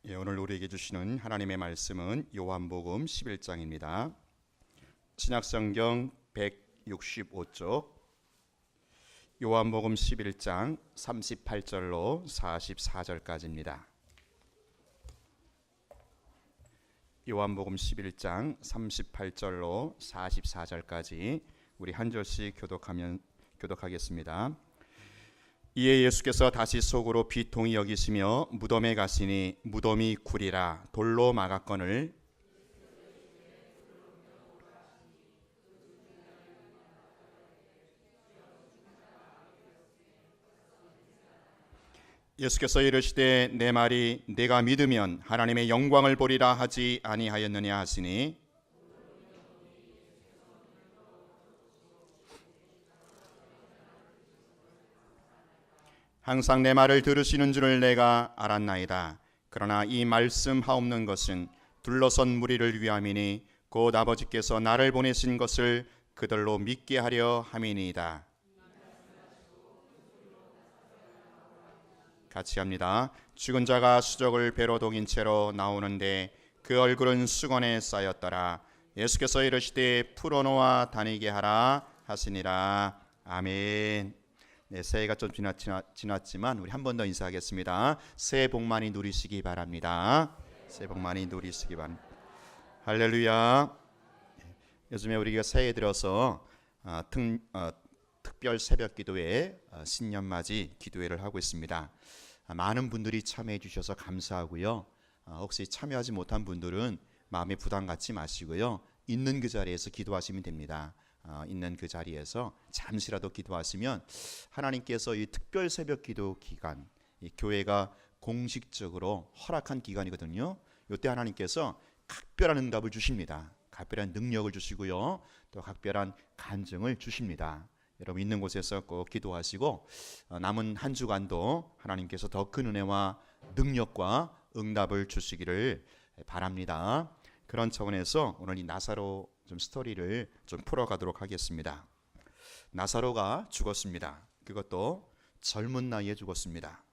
오늘 우리에게 주시는 하나님의 말씀은 요한복음 11장입니다. 신약성경 165쪽 요한복음 11장 38절로 44절까지입니다. 요한복음 11장 38절로 44절까지 우리 한 절씩 교독하겠습니다. 이에 예수께서 다시 속으로 비통히 여기시며 무덤에 가시니 무덤이 굴이라 돌로 막았거늘 예수께서 이르시되 내 말이 내가 믿으면 하나님의 영광을 보리라 하지 아니하였느냐 하시니 항상 내 말을 들으시는 줄을 내가 알았나이다. 그러나 이 말씀 하옵는 것은 둘러선 무리를 위함이니 곧 아버지께서 나를 보내신 것을 그들로 믿게 하려 함이니이다. 같이 합니다. 죽은 자가 수족을 배로 동인 채로 나오는데 그 얼굴은 수건에 쌓였더라. 예수께서 이르시되 풀어놓아 다니게 하라 하시니라. 아멘. 네, 새해가 좀 지났지만 우리 한 번 더 인사하겠습니다. 새해 복 많이 누리시기 바랍니다. 새해 복 많이 누리시기 바랍니다. 할렐루야. 요즘에 우리가 새해 들어서 특별 새벽 기도회 신년맞이 기도회를 하고 있습니다. 많은 분들이 참여해 주셔서 감사하고요. 혹시 참여하지 못한 분들은 마음에 부담 갖지 마시고요. 있는 그 자리에서 기도하시면 됩니다. 있는 그 자리에서 잠시라도 기도하시면 하나님께서 이 특별 새벽 기도 기간, 이 교회가 공식적으로 허락한 기간이거든요. 이때 하나님께서 각별한 응답을 주십니다. 각별한 능력을 주시고요. 또 각별한 간증을 주십니다. 여러분 있는 곳에서 꼭 기도하시고 남은 한 주간도 하나님께서 더 큰 은혜와 능력과 응답을 주시기를 바랍니다. 그런 차원에서 오늘 이 나사로 좀 스토리를 좀 풀어가도록 하겠습니다. 나사로가 죽었습니다. 그것도 젊은 나이에 죽었습니다.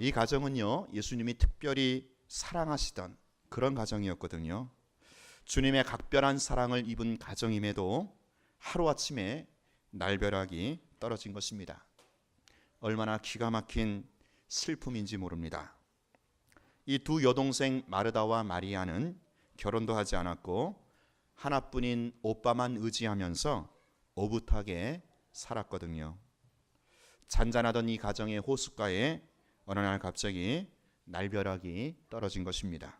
이 가정은요, 예수님이 특별히 사랑하시던 그런 가정이었거든요. 주님의 각별한 사랑을 입은 가정임에도 하루아침에 날벼락이 떨어진 것입니다. 얼마나 기가 막힌 슬픔인지 모릅니다. 이 두 여동생 마르다와 마리아는 결혼도 하지 않았고 하나뿐인 오빠만 의지하면서 오붓하게 살았거든요. 잔잔하던 이 가정의 호숫가에 어느 날 갑자기 날벼락이 떨어진 것입니다.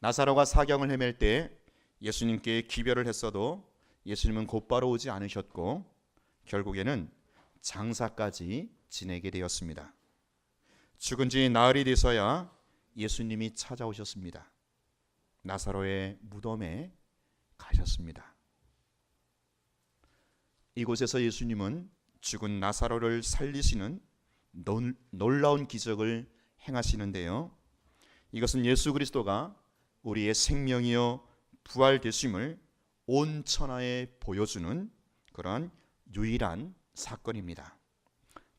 나사로가 사경을 헤맬 때 예수님께 기별을 했어도 예수님은 곧바로 오지 않으셨고 결국에는 장사까지 지내게 되었습니다. 죽은 지 나흘이 돼서야 예수님이 찾아오셨습니다. 나사로의 무덤에 가셨습니다. 이곳에서 예수님은 죽은 나사로를 살리시는 놀라운 기적을 행하시는데요. 이것은 예수 그리스도가 우리의 생명이요 부활되심을 온 천하에 보여주는 그런 유일한 사건입니다.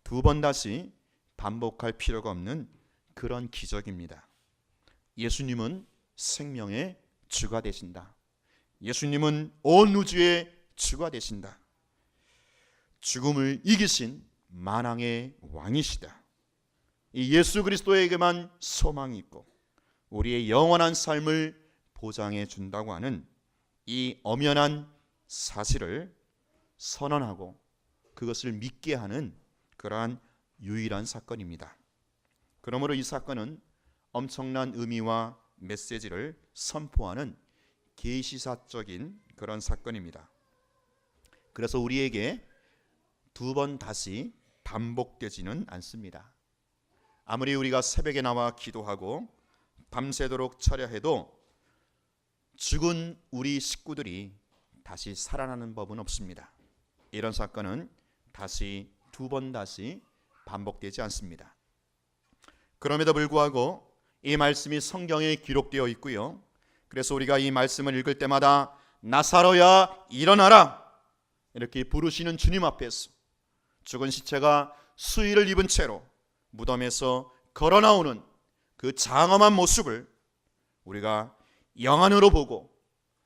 두 번 다시 반복할 필요가 없는 그런 기적입니다. 예수님은 생명의 주가 되신다. 예수님은 온 우주의 주가 되신다. 죽음을 이기신 만왕의 왕이시다. 이 예수 그리스도에게만 소망이 있고 우리의 영원한 삶을 보장해 준다고 하는 이 엄연한 사실을 선언하고 그것을 믿게 하는 그러한 유일한 사건입니다. 그러므로 이 사건은 엄청난 의미와 메시지를 선포하는 계시사적인 그런 사건입니다. 그래서 우리에게 두 번 다시 반복되지는 않습니다. 아무리 우리가 새벽에 나와 기도하고 밤새도록 철야해도 죽은 우리 식구들이 다시 살아나는 법은 없습니다. 이런 사건은 다시 두 번 다시 반복되지 않습니다. 그럼에도 불구하고 이 말씀이 성경에 기록되어 있고요. 그래서 우리가 이 말씀을 읽을 때마다 나사로야 일어나라 이렇게 부르시는 주님 앞에서 죽은 시체가 수의를 입은 채로 무덤에서 걸어 나오는 그 장엄한 모습을 우리가 영안으로 보고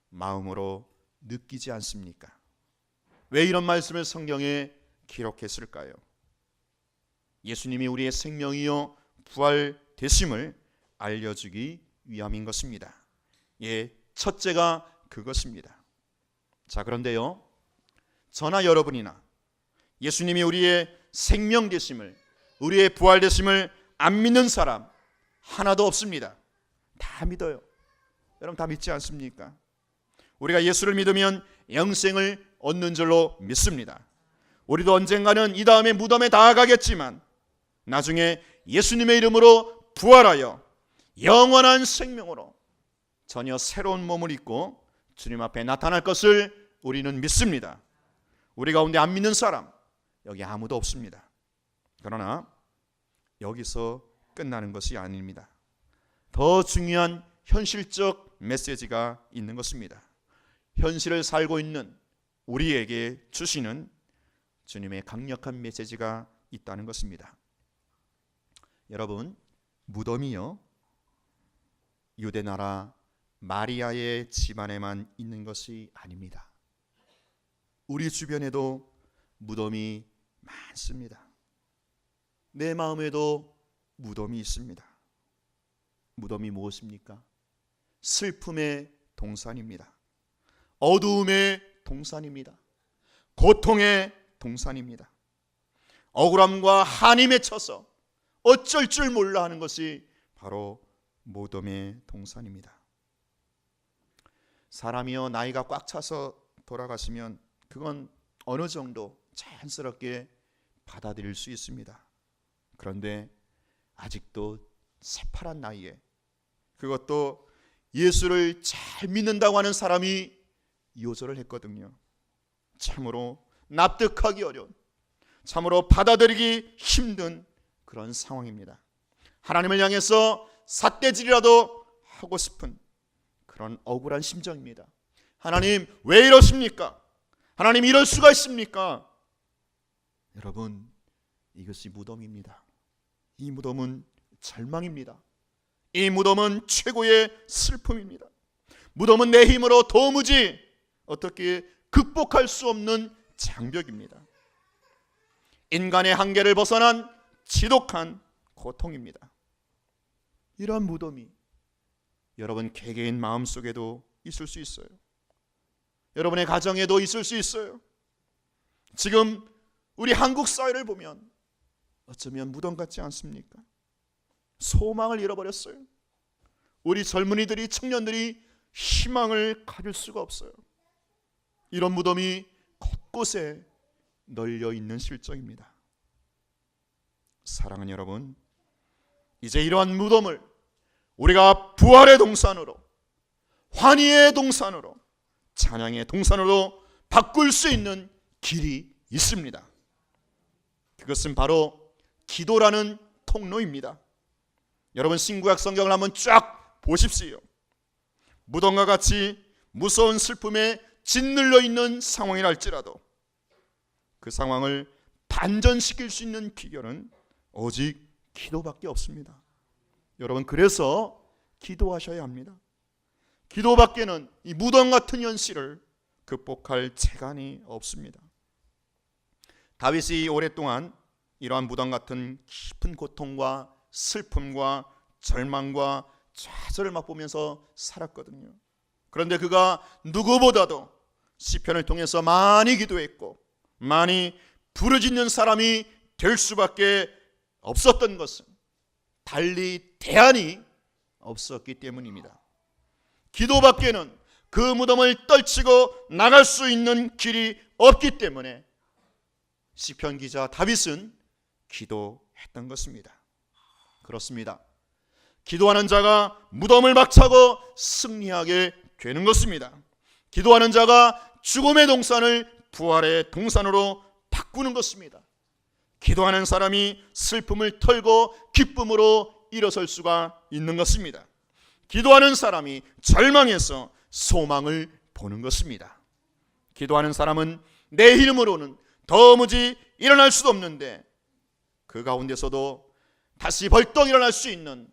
마음으로 느끼지 않습니까? 왜 이런 말씀을 성경에 기록했을까요? 예수님이 우리의 생명이요 부활되심을 알려주기 위함인 것입니다. 예, 첫째가 그것입니다. 자, 그런데요, 저나 여러분이나 예수님이 우리의 생명 되심을, 우리의 부활 되심을 안 믿는 사람 하나도 없습니다. 다 믿어요. 여러분 다 믿지 않습니까? 우리가 예수를 믿으면 영생을 얻는 줄로 믿습니다. 우리도 언젠가는 이 다음에 무덤에 나아가겠지만 나중에 예수님의 이름으로 부활하여 영원한 생명으로 전혀 새로운 몸을 입고 주님 앞에 나타날 것을 우리는 믿습니다. 우리 가운데 안 믿는 사람 여기 아무도 없습니다. 그러나 여기서 끝나는 것이 아닙니다. 더 중요한 현실적 메시지가 있는 것입니다. 현실을 살고 있는 우리에게 주시는 주님의 강력한 메시지가 있다는 것입니다. 여러분, 무덤이요 유대나라 마리아의 집안에만 있는 것이 아닙니다. 우리 주변에도 무덤이 많습니다. 내 마음에도 무덤이 있습니다. 무덤이 무엇입니까? 슬픔의 동산입니다. 어두움의 동산입니다. 고통의 동산입니다. 억울함과 한이 맺혀서 어쩔 줄 몰라 하는 것이 바로 무덤의 동산입니다. 사람이요 나이가 꽉 차서 돌아가시면 그건 어느 정도 자연스럽게 받아들일 수 있습니다. 그런데 아직도 새파란 나이에, 그것도 예수를 잘 믿는다고 하는 사람이 요절을 했거든요. 참으로 납득하기 어려운, 참으로 받아들이기 힘든 그런 상황입니다. 하나님을 향해서 삿대질이라도 하고 싶은 그런 억울한 심정입니다. 하나님 왜 이러십니까? 하나님 이럴 수가 있습니까? 여러분, 이것이 무덤입니다. 이 무덤은 절망입니다. 이 무덤은 최고의 슬픔입니다. 무덤은 내 힘으로 도무지 어떻게 극복할 수 없는 장벽입니다. 인간의 한계를 벗어난 지독한 고통입니다. 이러한 무덤이 여러분 개개인 마음속에도 있을 수 있어요. 여러분의 가정에도 있을 수 있어요. 지금 우리 한국 사회를 보면 어쩌면 무덤 같지 않습니까? 소망을 잃어버렸어요. 우리 젊은이들이, 청년들이 희망을 가질 수가 없어요. 이런 무덤이 곳곳에 널려 있는 실정입니다. 사랑하는 여러분, 이제 이러한 무덤을 우리가 부활의 동산으로, 환희의 동산으로, 찬양의 동산으로 바꿀 수 있는 길이 있습니다. 그것은 바로 기도라는 통로입니다. 여러분 신구약 성경을 한번 쫙 보십시오. 무덤과 같이 무서운 슬픔에 짓눌려 있는 상황이랄지라도 그 상황을 반전시킬 수 있는 비결은 오직 기도밖에 없습니다. 여러분 그래서 기도하셔야 합니다. 기도밖에는 이 무덤 같은 현실을 극복할 재간이 없습니다. 다윗이 오랫동안 이러한 무덤 같은 깊은 고통과 슬픔과 절망과 좌절을 맛보면서 살았거든요. 그런데 그가 누구보다도 시편을 통해서 많이 기도했고 많이 부르짖는 사람이 될 수밖에 없었던 것은 달리 대안이 없었기 때문입니다. 기도밖에는 그 무덤을 떨치고 나갈 수 있는 길이 없기 때문에 시편 기자 다윗은 기도했던 것입니다. 그렇습니다. 기도하는 자가 무덤을 박차고 승리하게 되는 것입니다. 기도하는 자가 죽음의 동산을 부활의 동산으로 바꾸는 것입니다. 기도하는 사람이 슬픔을 털고 기쁨으로 일어설 수가 있는 것입니다. 기도하는 사람이 절망에서 소망을 보는 것입니다. 기도하는 사람은 내 힘으로는 도무지 일어날 수도 없는데 그 가운데서도 다시 벌떡 일어날 수 있는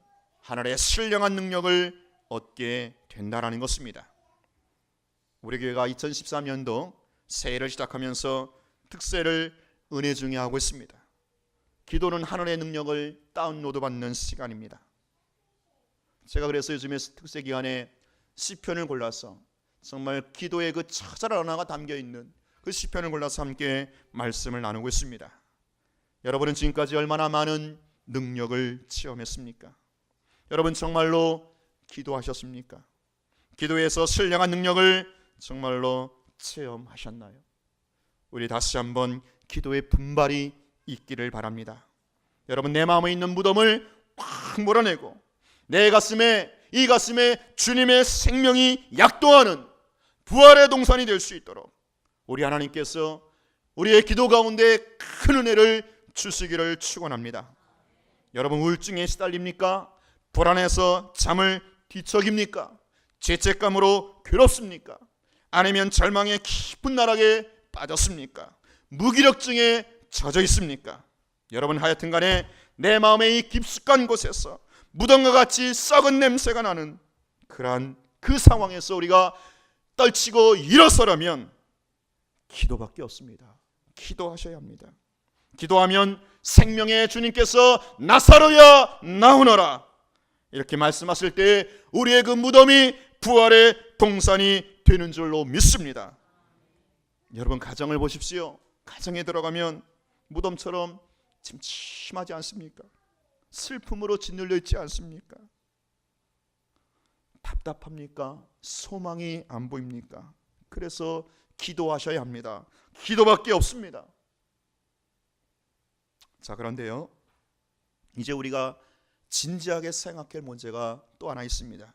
하늘의 신령한 능력을 얻게 된다라는 것입니다. 우리 교회가 2013년도 새해를 시작하면서 특세를 은혜 중에 하고 있습니다. 기도는 하늘의 능력을 다운로드 받는 시간입니다. 제가 그래서 요즘에 특세 기간에 시편을 골라서 정말 기도의 그 처절 하나가 담겨있는 그 시편을 골라서 함께 말씀을 나누고 있습니다. 여러분은 지금까지 얼마나 많은 능력을 체험했습니까? 여러분 정말로 기도하셨습니까? 기도에서 신령한 능력을 정말로 체험하셨나요? 우리 다시 한번 기도의 분발이 있기를 바랍니다. 여러분, 내 마음에 있는 무덤을 확 몰아내고 내 가슴에, 이 가슴에 주님의 생명이 약동하는 부활의 동산이 될 수 있도록 우리 하나님께서 우리의 기도 가운데 큰 은혜를 주시기를 축원합니다. 여러분, 우울증에 시달립니까? 불안해서 잠을 뒤척입니까? 죄책감으로 괴롭습니까? 아니면 절망의 깊은 나락에 빠졌습니까? 무기력증에 젖어 있습니까? 여러분, 하여튼 간에 내 마음의 이 깊숙한 곳에서 무덤과 같이 썩은 냄새가 나는 그러한 그 상황에서 우리가 떨치고 일어서려면 기도밖에 없습니다. 기도하셔야 합니다. 기도하면 생명의 주님께서 나사로야 나오너라 이렇게 말씀하실 때 우리의 그 무덤이 부활의 동산이 되는 줄로 믿습니다. 여러분, 가정을 보십시오. 가정에 들어가면 무덤처럼 침침하지 않습니까? 슬픔으로 짓눌려 있지 않습니까? 답답합니까? 소망이 안 보입니까? 그래서 기도하셔야 합니다. 기도밖에 없습니다. 자, 그런데요, 이제 우리가 진지하게 생각할 문제가 또 하나 있습니다.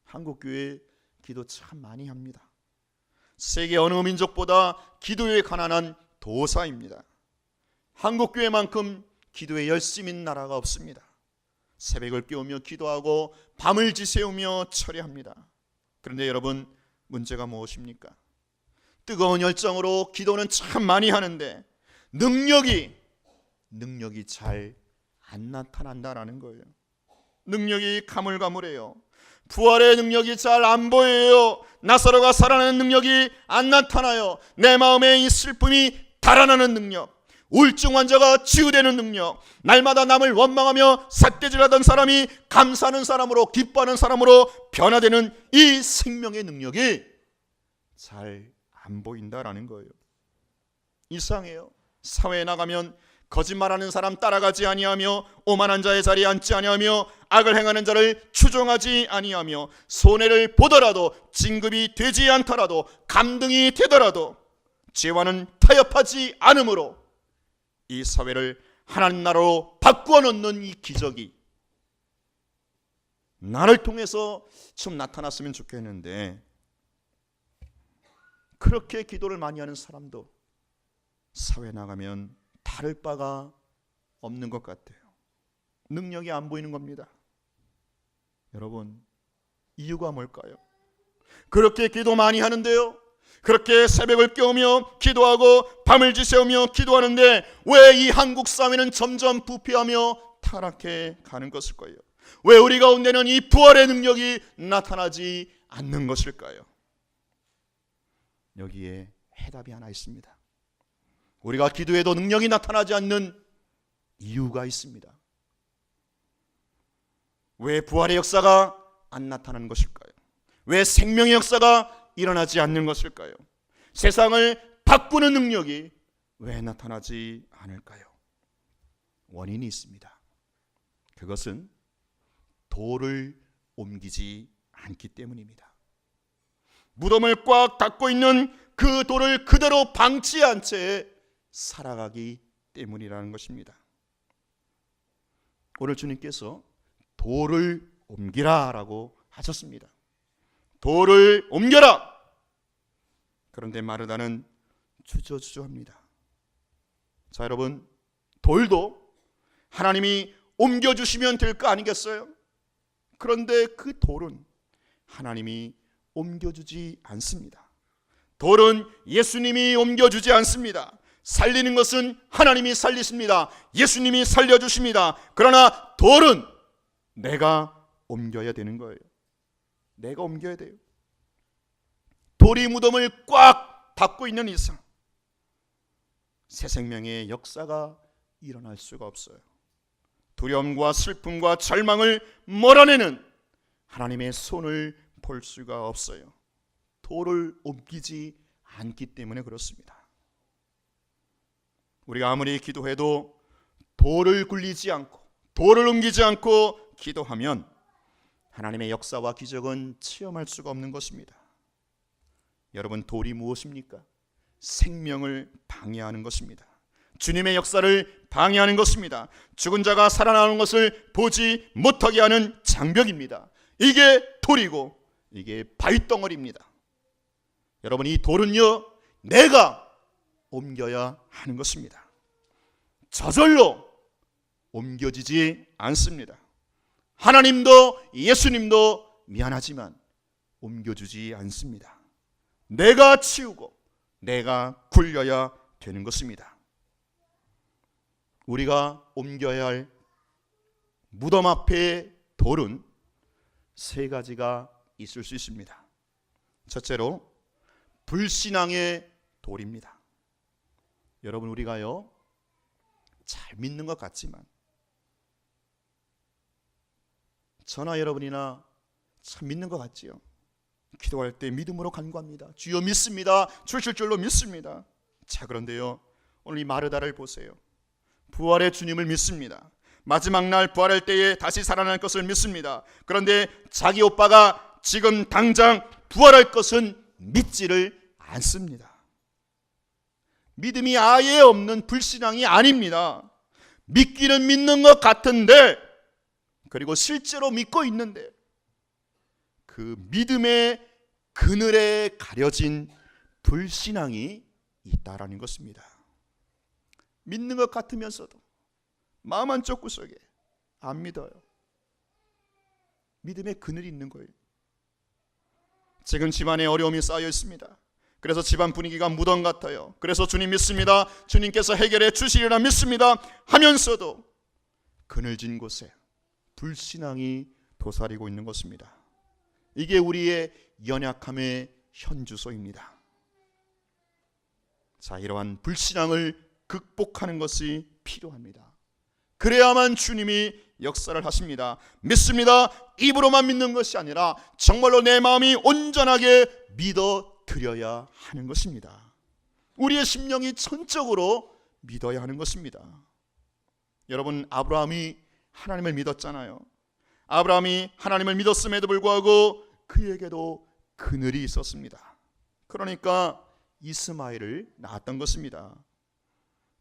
한국교회 기도 참 많이 합니다. 세계 어느 민족보다 기도에 가난한 도사입니다. 한국교회만큼 기도에 열심인 나라가 없습니다. 새벽을 깨우며 기도하고 밤을 지새우며 철회합니다. 그런데 여러분, 문제가 무엇입니까? 뜨거운 열정으로 기도는 참 많이 하는데 능력이 잘 안 나타난다라는 거예요. 능력이 가물가물해요. 부활의 능력이 잘 안 보여요. 나사로가 살아나는 능력이 안 나타나요. 내 마음에 이 슬픔이 달아나는 능력, 우울증 환자가 치유되는 능력, 날마다 남을 원망하며 삿대질하던 사람이 감사하는 사람으로, 기뻐하는 사람으로 변화되는 이 생명의 능력이 잘 안 보인다라는 거예요. 이상해요. 사회에 나가면 거짓말하는 사람 따라가지 아니하며, 오만한 자의 자리에 앉지 아니하며, 악을 행하는 자를 추종하지 아니하며, 손해를 보더라도, 진급이 되지 않더라도, 감등이 되더라도 죄와는 타협하지 않으므로 이 사회를 하나님 나라로 바꾸어 놓는 이 기적이 나를 통해서 좀 나타났으면 좋겠는데, 그렇게 기도를 많이 하는 사람도 사회에 나가면 다를 바가 없는 것 같아요. 능력이 안 보이는 겁니다. 여러분, 이유가 뭘까요? 그렇게 기도 많이 하는데요, 그렇게 새벽을 깨우며 기도하고 밤을 지새우며 기도하는데 왜 이 한국 사회는 점점 부패하며 타락해 가는 것일까요? 왜 우리 가운데는 이 부활의 능력이 나타나지 않는 것일까요? 여기에 해답이 하나 있습니다. 우리가 기도해도 능력이 나타나지 않는 이유가 있습니다. 왜 부활의 역사가 안 나타나는 것일까요? 왜 생명의 역사가 일어나지 않는 것일까요? 세상을 바꾸는 능력이 왜 나타나지 않을까요? 원인이 있습니다. 그것은 돌을 옮기지 않기 때문입니다. 무덤을 꽉 닫고 있는 그 돌을 그대로 방치한 채 살아가기 때문이라는 것입니다. 오늘 주님께서 돌을 옮기라라고 하셨습니다. 돌을 옮겨라. 그런데 마르다는 주저주저합니다. 자, 여러분, 돌도 하나님이 옮겨주시면 될 거 아니겠어요? 그런데 그 돌은 하나님이 옮겨주지 않습니다. 돌은 예수님이 옮겨주지 않습니다. 살리는 것은 하나님이 살리십니다. 예수님이 살려주십니다. 그러나 돌은 내가 옮겨야 되는 거예요. 내가 옮겨야 돼요. 돌이 무덤을 꽉 닫고 있는 이상 새 생명의 역사가 일어날 수가 없어요. 두려움과 슬픔과 절망을 몰아내는 하나님의 손을 볼 수가 없어요. 돌을 옮기지 않기 때문에 그렇습니다. 우리가 아무리 기도해도 돌을 굴리지 않고 돌을 옮기지 않고 기도하면 하나님의 역사와 기적은 체험할 수가 없는 것입니다. 여러분, 돌이 무엇입니까? 생명을 방해하는 것입니다. 주님의 역사를 방해하는 것입니다. 죽은 자가 살아나는 것을 보지 못하게 하는 장벽입니다. 이게 돌이고 이게 바위덩어리입니다. 여러분, 이 돌은요, 내가 옮겨야 하는 것입니다. 저절로 옮겨지지 않습니다. 하나님도 예수님도 미안하지만 옮겨주지 않습니다. 내가 치우고 내가 굴려야 되는 것입니다. 우리가 옮겨야 할 무덤 앞의 돌은 세 가지가 있을 수 있습니다. 첫째로 불신앙의 돌입니다. 여러분, 우리가요 잘 믿는 것 같지만 저나 여러분이나 참 믿는 것 같지요. 기도할 때 믿음으로 간구합니다. 주여 믿습니다. 주실 줄로 믿습니다. 자, 그런데요, 오늘 이 마르다를 보세요. 부활의 주님을 믿습니다. 마지막 날 부활할 때에 다시 살아날 것을 믿습니다. 그런데 자기 오빠가 지금 당장 부활할 것은 믿지를 않습니다. 믿음이 아예 없는 불신앙이 아닙니다. 믿기는 믿는 것 같은데, 그리고 실제로 믿고 있는데 그 믿음의 그늘에 가려진 불신앙이 있다라는 것입니다. 믿는 것 같으면서도 마음 한쪽 구석에 안 믿어요. 믿음의 그늘이 있는 거예요. 지금 집안에 어려움이 쌓여 있습니다. 그래서 집안 분위기가 무덤 같아요. 그래서 주님 믿습니다. 주님께서 해결해 주시리라 믿습니다 하면서도 그늘진 곳에 불신앙이 도사리고 있는 것입니다. 이게 우리의 연약함의 현주소입니다. 자, 이러한 불신앙을 극복하는 것이 필요합니다. 그래야만 주님이 역사를 하십니다. 믿습니다. 입으로만 믿는 것이 아니라 정말로 내 마음이 온전하게 믿어 드려야 하는 것입니다. 우리의 심령이 전적으로 믿어야 하는 것입니다. 여러분, 아브라함이 하나님을 믿었잖아요. 아브라함이 하나님을 믿었음에도 불구하고 그에게도 그늘이 있었습니다. 그러니까 이스마엘을 낳았던 것입니다.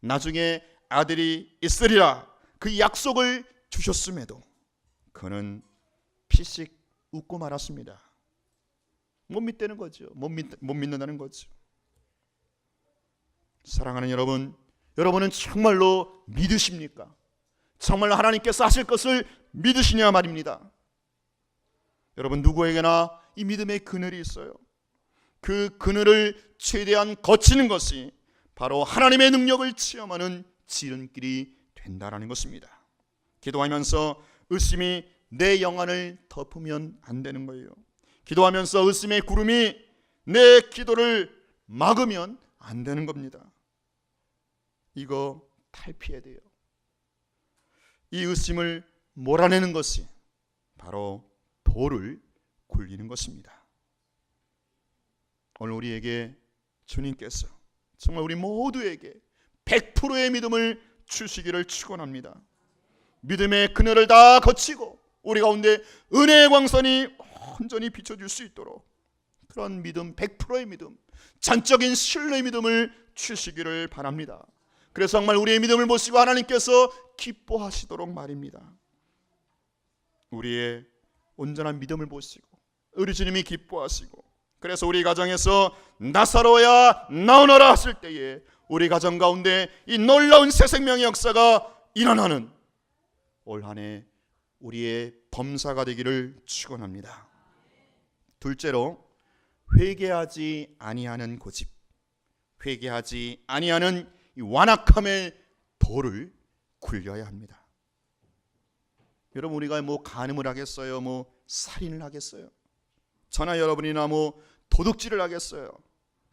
나중에 아들이 있으리라 그 약속을 주셨음에도 그는 피식 웃고 말았습니다. 못 믿다는 거죠. 못 믿는다는 거죠. 사랑하는 여러분, 여러분은 정말로 믿으십니까? 정말로 하나님께서 하실 것을 믿으시냐 말입니다. 여러분, 누구에게나 이 믿음의 그늘이 있어요. 그 그늘을 최대한 거치는 것이 바로 하나님의 능력을 체험하는 지름길이 된다라는 것입니다. 기도하면서 의심이 내 영안을 덮으면 안 되는 거예요. 기도하면서 의심의 구름이 내 기도를 막으면 안 되는 겁니다. 이거 탈피해야 돼요. 이 의심을 몰아내는 것이 바로 돌을 굴리는 것입니다. 오늘 우리에게 주님께서 정말 우리 모두에게 100%의 믿음을 주시기를 축원합니다. 믿음의 그늘을 다 거치고 우리 가운데 은혜의 광선이 온전히 비춰줄 수 있도록 그런 믿음, 100%의 믿음, 전적인 신뢰의 믿음을 주시기를 바랍니다. 그래서 정말 우리의 믿음을 보시고 하나님께서 기뻐하시도록 말입니다. 우리의 온전한 믿음을 보시고 우리 주님이 기뻐하시고, 그래서 우리 가정에서 나사로야 나오너라 하실 때에 우리 가정 가운데 이 놀라운 새 생명의 역사가 일어나는 올 한 해 우리의 범사가 되기를 축원합니다. 둘째로 회개하지 아니하는 고집, 회개하지 아니하는 이 완악함의 돌을 굴려야 합니다. 여러분, 우리가 간음을 하겠어요? 살인을 하겠어요? 저나 여러분이나 도둑질을 하겠어요?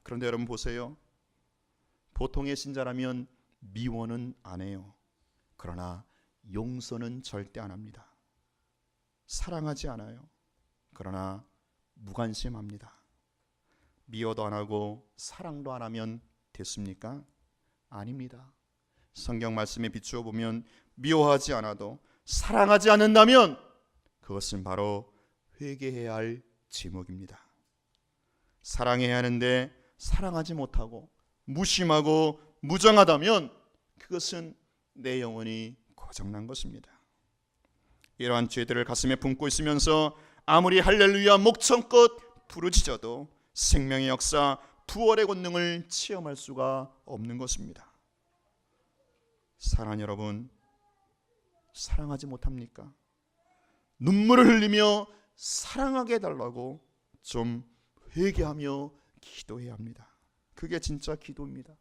그런데 여러분 보세요. 보통의 신자라면 미워는 안 해요. 그러나 용서는 절대 안 합니다. 사랑하지 않아요. 그러나 무관심합니다. 미워도 안 하고 사랑도 안 하면 됐습니까? 아닙니다. 성경 말씀에 비추어 보면 미워하지 않아도 사랑하지 않는다면 그것은 바로 회개해야 할 제목입니다. 사랑해야 하는데 사랑하지 못하고 무심하고 무정하다면 그것은 내 영혼이 고장난 것입니다. 이러한 죄들을 가슴에 품고 있으면서 아무리 할렐루야 목청껏 부르짖어도 생명의 역사, 부활의 권능을 체험할 수가 없는 것입니다. 사랑하는 여러분, 사랑하지 못합니까? 눈물을 흘리며 사랑하게 해달라고 좀 회개하며 기도해야 합니다. 그게 진짜 기도입니다.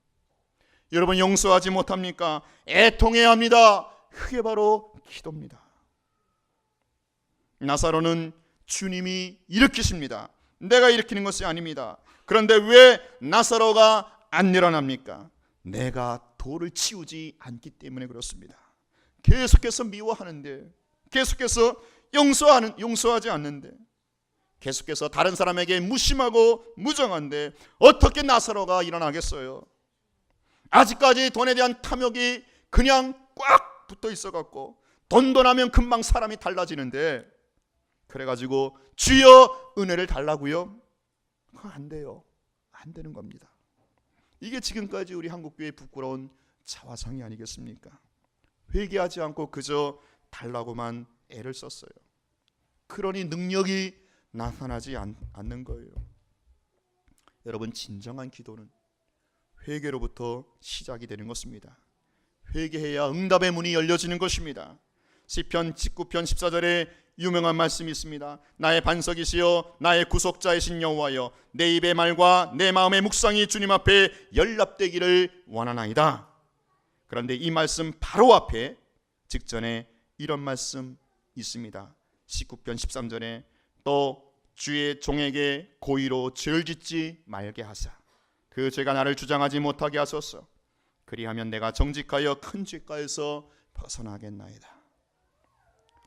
여러분, 용서하지 못합니까? 애통해야 합니다. 그게 바로 기도입니다. 나사로는 주님이 일으키십니다. 내가 일으키는 것이 아닙니다. 그런데 왜 나사로가 안 일어납니까? 내가 돌을 치우지 않기 때문에 그렇습니다. 계속해서 미워하는데, 계속해서 용서하지 않는데, 계속해서 다른 사람에게 무심하고 무정한데 어떻게 나사로가 일어나겠어요? 아직까지 돈에 대한 탐욕이 그냥 꽉 붙어 있어갖고 돈도 나면 금방 사람이 달라지는데, 그래가지고 주여 은혜를 달라고요? 그거 안 돼요. 안 되는 겁니다. 이게 지금까지 우리 한국교회의 부끄러운 자화상이 아니겠습니까? 회개하지 않고 그저 달라고만 애를 썼어요. 그러니 능력이 나타나지 않는 거예요. 여러분, 진정한 기도는 회개로부터 시작이 되는 것입니다. 회개해야 응답의 문이 열려지는 것입니다. 시편 19편 14절에 유명한 말씀이 있습니다. 나의 반석이시여 나의 구속자이신 여호와여, 내 입의 말과 내 마음의 묵상이 주님 앞에 연락되기를 원하나이다. 그런데 이 말씀 바로 앞에 직전에 이런 말씀 있습니다. 19편 13절에 또 주의 종에게 고의로 죄를 짓지 말게 하사 그 죄가 나를 주장하지 못하게 하소서. 그리하면 내가 정직하여 큰 죄가에서 벗어나겠나이다.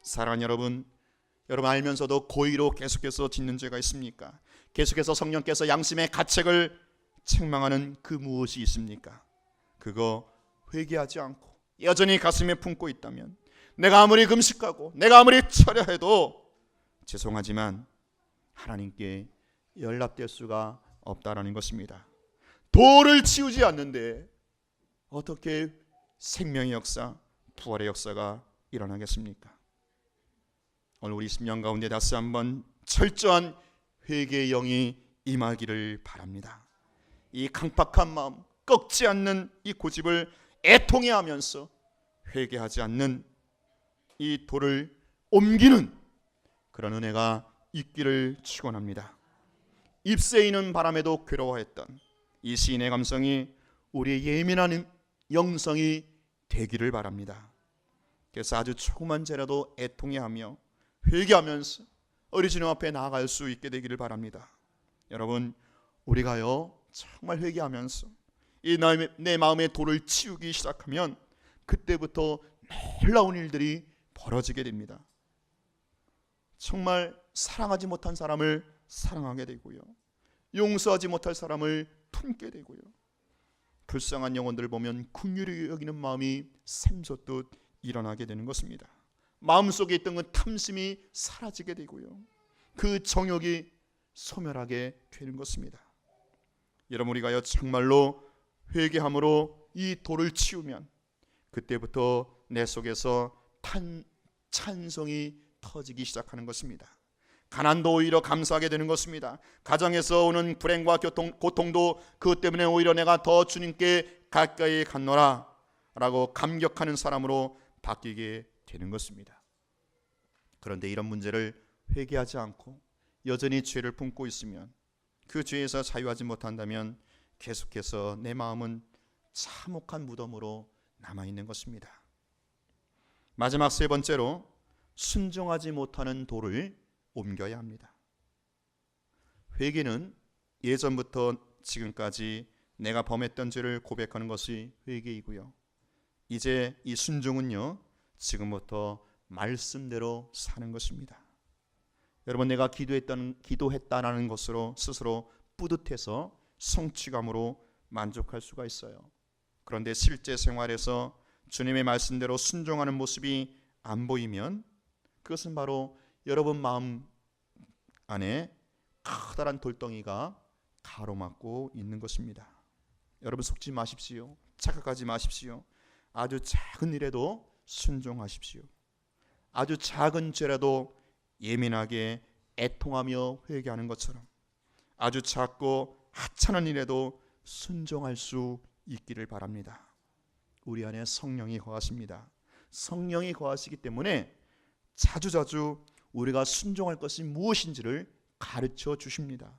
사랑하는 여러분, 여러분 알면서도 고의로 계속해서 짓는 죄가 있습니까? 계속해서 성령께서 양심의 가책을 책망하는 그 무엇이 있습니까? 그거 회개하지 않고 여전히 가슴에 품고 있다면, 내가 아무리 금식하고 내가 아무리 철야해도 죄송하지만 하나님께 연락될 수가 없다라는 것입니다. 돌을 치우지 않는데 어떻게 생명의 역사, 부활의 역사가 일어나겠습니까? 오늘 우리 10년 가운데 다시 한번 철저한 회개의 영이 임하기를 바랍니다. 이 강팍한 마음, 꺾지 않는 이 고집을 애통해하면서 회개하지 않는 이 돌을 옮기는 그런 은혜가 있기를 축원합니다. 잎새이는 바람에도 괴로워했던 이 시인의 감성이 우리의 예민한 영성이 되기를 바랍니다. 그래서 아주 조그만 죄라도 애통해하며 회개하면서 우리 주님 앞에 나아갈 수 있게 되기를 바랍니다. 여러분, 우리가요 정말 회개하면서 이 내 마음의 돌을 치우기 시작하면 그때부터 놀라운 일들이 벌어지게 됩니다. 정말 사랑하지 못한 사람을 사랑하게 되고요, 용서하지 못할 사람을 품게 되고요, 불쌍한 영혼들을 보면 긍휼히 여기는 마음이 샘솟듯 일어나게 되는 것입니다. 마음속에 있던 그 탐심이 사라지게 되고요, 그 정욕이 소멸하게 되는 것입니다. 여러분, 우리가요 정말로 회개함으로 이 돌을 치우면 그때부터 내 속에서 찬송이 터지기 시작하는 것입니다. 가난도 오히려 감사하게 되는 것입니다. 가정에서 오는 불행과 고통도 그것 때문에 오히려 내가 더 주님께 가까이 갔노라 라고 감격하는 사람으로 바뀌게 되는 것입니다. 그런데 이런 문제를 회개하지 않고 여전히 죄를 품고 있으면, 그 죄에서 자유하지 못한다면 계속해서 내 마음은 참혹한 무덤으로 남아있는 것입니다. 마지막 세 번째로 순종하지 못하는 돌을 옮겨야 합니다. 회개는 예전부터 지금까지 내가 범했던 죄를 고백하는 것이 회개이고요. 이제 이 순종은요, 지금부터 말씀대로 사는 것입니다. 여러분, 내가 기도했다라는 것으로 스스로 뿌듯해서 성취감으로 만족할 수가 있어요. 그런데 실제 생활에서 주님의 말씀대로 순종하는 모습이 안 보이면 그것은 바로 여러분 마음 안에 커다란 돌덩이가 가로막고 있는 것입니다. 여러분, 속지 마십시오. 착각하지 마십시오. 아주 작은 일에도 순종하십시오. 아주 작은 죄라도 예민하게 애통하며 회개하는 것처럼 아주 작고 하찮은 일에도 순종할 수 있기를 바랍니다. 우리 안에 성령이 거하십니다. 성령이 거하시기 때문에 자주자주 우리가 순종할 것이 무엇인지를 가르쳐 주십니다.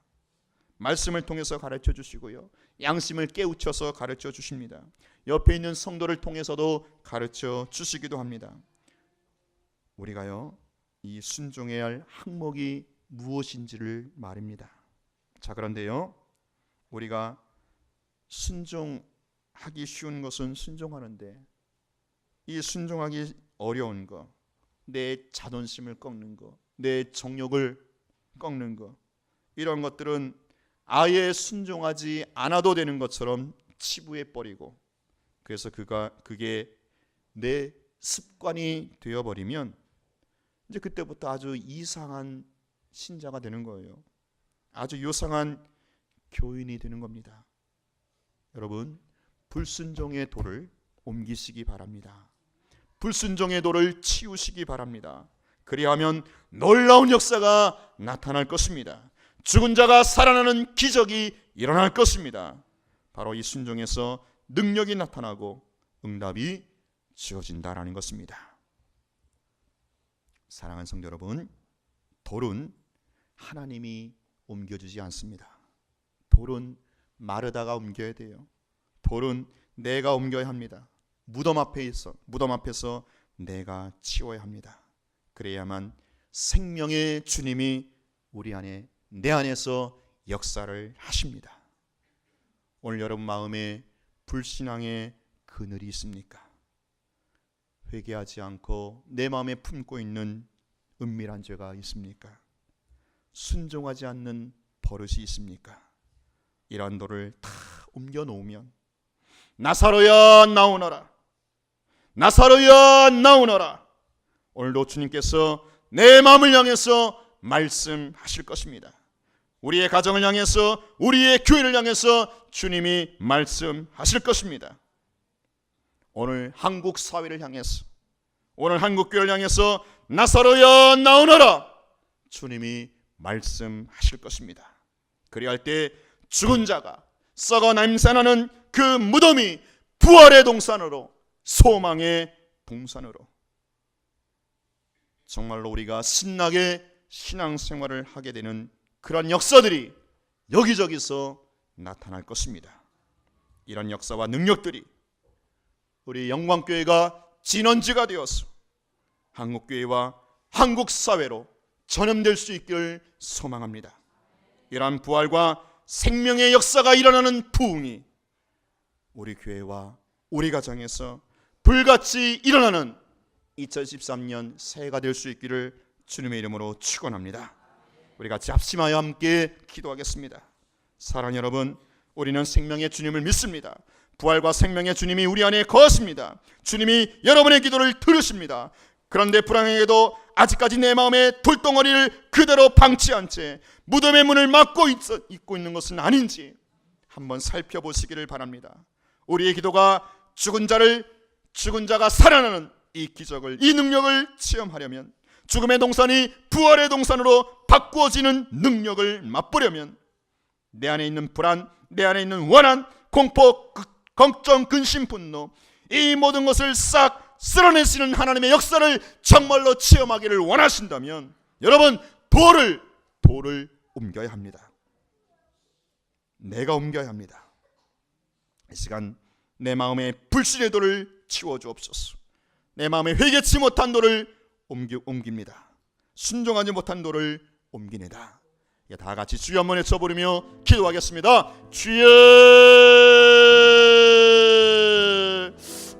말씀을 통해서 가르쳐 주시고요, 양심을 깨우쳐서 가르쳐 주십니다. 옆에 있는 성도를 통해서도 가르쳐 주시기도 합니다. 우리가요, 이 순종해야 할 항목이 무엇인지를 말입니다. 자, 그런데요, 우리가 순종하기 쉬운 것은 순종하는데 이 순종하기 어려운 거, 내 자존심을 꺾는 거, 내 정욕을 꺾는 거, 이런 것들은 아예 순종하지 않아도 되는 것처럼 치부해 버리고, 그래서 그게 내 습관이 되어버리면 이제 그때부터 아주 이상한 신자가 되는 거예요. 아주 요상한 교인이 되는 겁니다. 여러분, 불순종의 돌을 옮기시기 바랍니다. 불순종의 돌을 치우시기 바랍니다. 그리하면 놀라운 역사가 나타날 것입니다. 죽은 자가 살아나는 기적이 일어날 것입니다. 바로 이 순종에서 능력이 나타나고 응답이 주어진다라는 것입니다. 사랑하는 성도 여러분, 돌은 하나님이 옮겨주지 않습니다. 돌은 마르다가 옮겨야 돼요. 돌은 내가 옮겨야 합니다. 무덤 앞에서 내가 치워야 합니다. 그래야만 생명의 주님이 우리 안에, 내 안에서 역사를 하십니다. 오늘 여러분 마음에 불신앙의 그늘이 있습니까? 회개하지 않고 내 마음에 품고 있는 은밀한 죄가 있습니까? 순종하지 않는 버릇이 있습니까? 이러한 돌을 다 옮겨 놓으면 나사로야 나오너라, 나사로야 나오너라, 오늘도 주님께서 내 마음을 향해서 말씀하실 것입니다. 우리의 가정을 향해서, 우리의 교회를 향해서 주님이 말씀하실 것입니다. 오늘 한국 사회를 향해서, 오늘 한국 교회를 향해서 나사로야 나오너라, 주님이 말씀하실 것입니다. 그리할 때 죽은 자가 썩어 냄새나는 그 무덤이 부활의 동산으로, 소망의 동산으로, 정말로 우리가 신나게 신앙생활을 하게 되는 그런 역사들이 여기저기서 나타날 것입니다. 이런 역사와 능력들이 우리 영광교회가 진원지가 되어서 한국교회와 한국사회로 전염될 수 있기를 소망합니다. 이러한 부활과 생명의 역사가 일어나는 부흥이 우리 교회와 우리 가정에서 불같이 일어나는 2013년 새해가 될 수 있기를 주님의 이름으로 축원합니다. 우리 같이 합심하여 함께 기도하겠습니다. 사랑하는 여러분, 우리는 생명의 주님을 믿습니다. 부활과 생명의 주님이 우리 안에 거하십니다. 주님이 여러분의 기도를 들으십니다. 그런데 불행하게도 아직까지 내 마음에 돌덩어리를 그대로 방치한 채 무덤의 문을 막고 있고 있는 것은 아닌지 한번 살펴보시기를 바랍니다. 우리의 기도가 죽은 자가 살아나는 이 기적을, 이 능력을 체험하려면, 죽음의 동산이 부활의 동산으로 바꾸어지는 능력을 맛보려면, 내 안에 있는 불안, 내 안에 있는 원한, 공포, 걱정, 근심, 분노, 이 모든 것을 싹 쓸어내시는 하나님의 역사를 정말로 체험하기를 원하신다면 여러분, 돌을 옮겨야 합니다. 내가 옮겨야 합니다. 이 시간 내 마음의 불신의 돌을 치워주옵소서. 내 마음에 회개치 못한 돌을 옮깁니다. 순종하지 못한 돌을 옮기니다. 다 같이 주여 한번 외쳐 부르며 기도하겠습니다. 주여,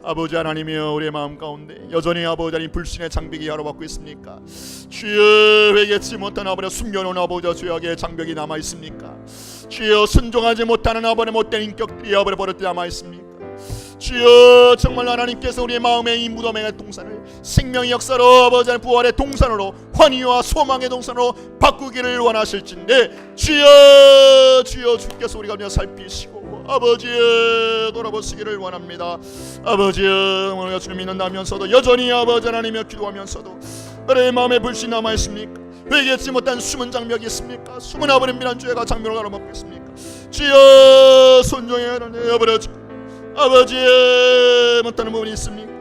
아버지 하나님이여, 우리의 마음 가운데 여전히 아버지 하나님 불신의 장벽이 가로막고 있습니까? 주여, 회개치 못한 아버지 숨겨놓은 아버지 죄악의 장벽이 남아있습니까? 주여, 순종하지 못하는 아버지 못된 인격들이 아버지 버릇이 남아있습니까? 주여, 정말 하나님께서 우리의 마음에 이 무덤의 동산을 생명의 역사로 아버지 하나님 부활의 동산으로 환희와 소망의 동산으로 바꾸기를 원하실진데 주여, 주여, 주께서 우리 가운데 살피시고 아버지여 돌아보시기를 원합니다. 아버지여, 우리가 주님 믿는다면서도 여전히 아버지 하나님여 기도하면서도 우리의 마음에 불신 남아있습니까? 회개치 못한 숨은 장벽이 있습니까? 숨은 아버지 미란 죄가 장벽을 가로막고 있습니까? 주여, 순종해야 하는 아버지 못하는 부분이 있습니까?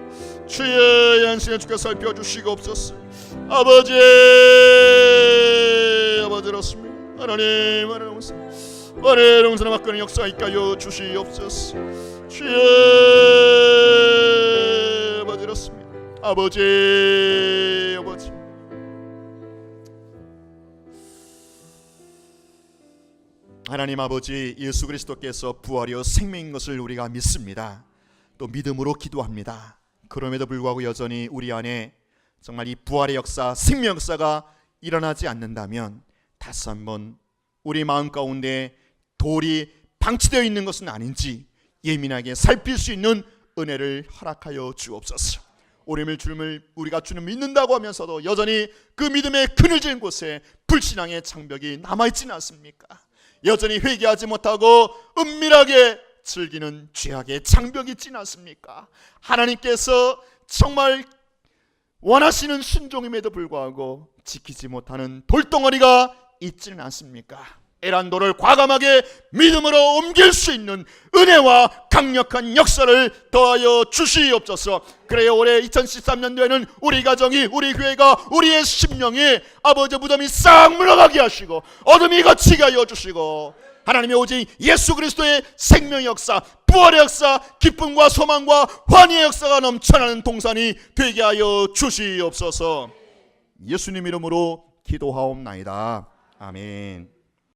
주의 양심에 주께 살펴주시옵소서. 아버지, 아버지 그렇습니다. 하나님, 하나님 용서를 바꾸는 역사 있게 하여 주시옵소서. 주의 아버지 그렇습니다. 아버지, 아버지 하나님 아버지, 예수 그리스도께서 부활이요 생명인 것을 우리가 믿습니다. 또 믿음으로 기도합니다. 그럼에도 불구하고 여전히 우리 안에 정말 이 부활의 역사, 생명 역사가 일어나지 않는다면 다시 한번 우리 마음 가운데 돌이 방치되어 있는 것은 아닌지 예민하게 살필 수 있는 은혜를 허락하여 주옵소서. 우리가 주님 믿는다고 하면서도 여전히 그 믿음의 그늘진 곳에 불신앙의 장벽이 남아있지는 않습니까? 여전히 회개하지 못하고 은밀하게 즐기는 죄악의 장벽이 있지 않습니까? 하나님께서 정말 원하시는 순종임에도 불구하고 지키지 못하는 돌덩어리가 있지는 않습니까? 에란도를 과감하게 믿음으로 옮길 수 있는 은혜와 강력한 역사를 더하여 주시옵소서. 그래요, 올해 2013년도에는 우리 가정이, 우리 교회가, 우리의 심령이 아버지 무덤이 싹 물러가게 하시고 어둠이 거치게 하여 주시고 하나님의 오직 예수 그리스도의 생명의 역사, 부활의 역사, 기쁨과 소망과 환희의 역사가 넘쳐나는 동산이 되게 하여 주시옵소서. 예수님 이름으로 기도하옵나이다. 아멘.